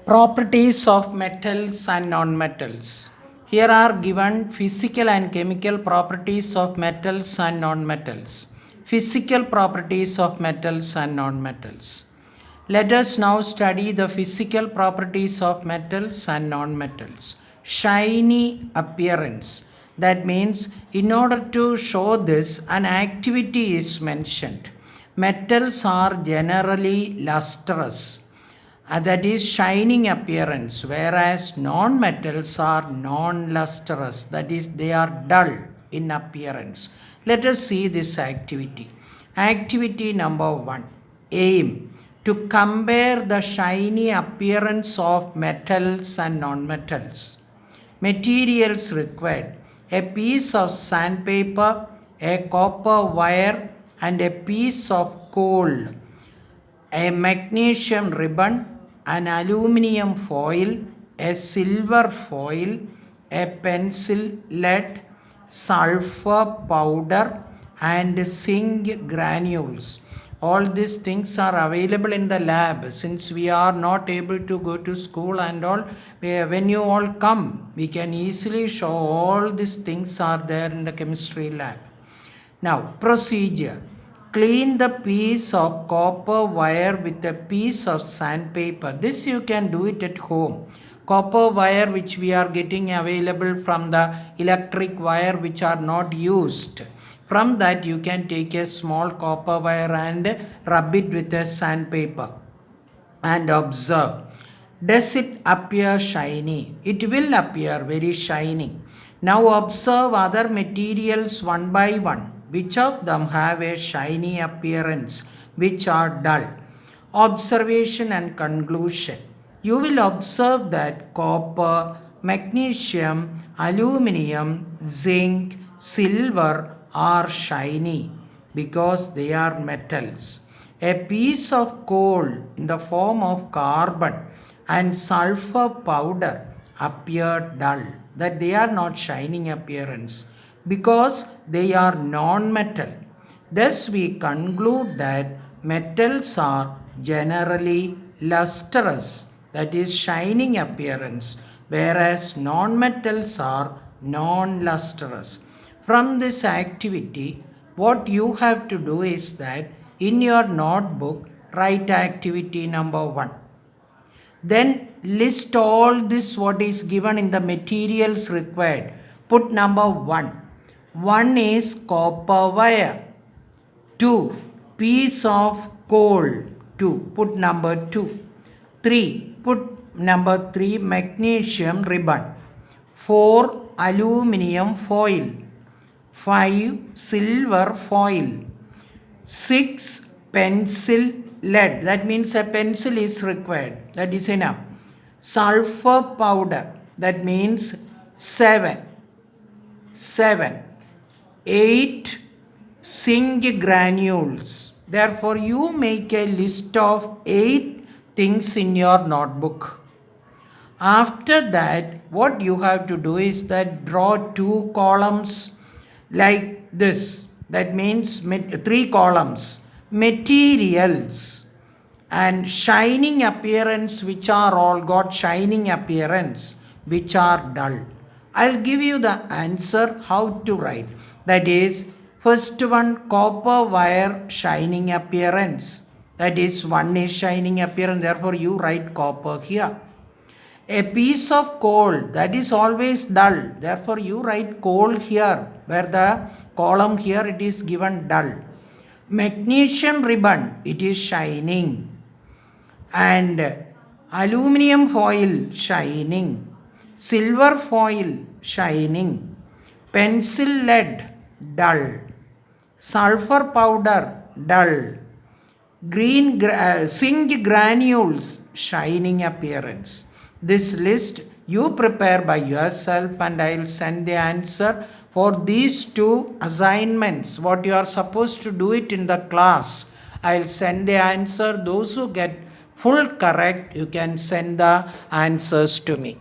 Properties of metals and nonmetals. Here are given physical and chemical properties of metals and nonmetals. Physical properties of metals and nonmetals. Let us now study the physical properties of metals and nonmetals. Shiny appearance. That means, in order to show this, an activity is mentioned. Metals are generally lustrous, that is shining appearance, whereas non-metals are non-lustrous, that is they are dull in appearance. Let us see this activity. Activity number 1. Aim to compare the shiny appearance of metals and non-metals. Materials required: a piece of sandpaper, a copper wire, and a piece of coal, a magnesium ribbon, an aluminium foil, a silver foil, a pencil lead, sulfur powder, and zinc granules. All these things are available in the lab. Since we are not able to go to school and all, when you all come, we can easily show all these things are there in the chemistry lab. Now, procedure. Clean the piece of copper wire with a piece of sandpaper. This you can do it at home. Copper wire which we are getting available from the electric wire which are not used. From that you can take a small copper wire and rub it with a sandpaper and observe. Does it appear shiny? It will appear very shiny. Now observe other materials one by one. Which of them have a shiny appearance, which are dull? Observation and conclusion. You will observe that copper, magnesium, aluminium, zinc, silver are shiny because they are metals. A piece of coal in the form of carbon and sulfur powder appear dull, that they are not shining appearance because they are non-metal. Thus we conclude that metals are generally lustrous, that is shining appearance, whereas non-metals are non-lustrous. From this activity, what you have to do is that in your notebook, write activity number 1. Then list all this what is given in the materials required. Put number 1. 1 is copper wire. 2. Piece of coal. 2. Put number 2. 3. Put number 3. Magnesium ribbon. 4. Aluminium foil. 5. Silver foil. 6. Pencil lead. That means a pencil is required. That is enough. Sulfur powder. That means 7. 8 zinc granules. Therefore, you make a list of 8 things in your notebook. After that, what you have to do is that draw 2 columns like this. That means 3 columns. Materials and shining appearance, which are all got shining appearance, which are dull. I'll give you the answer how to write. That is, first one, copper wire shining appearance. That is, 1 is shining appearance, therefore you write copper here. A piece of coal, that is always dull, therefore you write coal here, where the column here it is given dull. Magnesium ribbon, it is shining. And aluminium foil, shining. Silver foil, shining. Pencil lead, dull. Sulfur powder, dull. Zinc granules, shining appearance. This list you prepare by yourself, and I will send the answer for these 2 assignments. What you are supposed to do it in the class, I will send the answer. Those who get full correct, you can send the answers to me.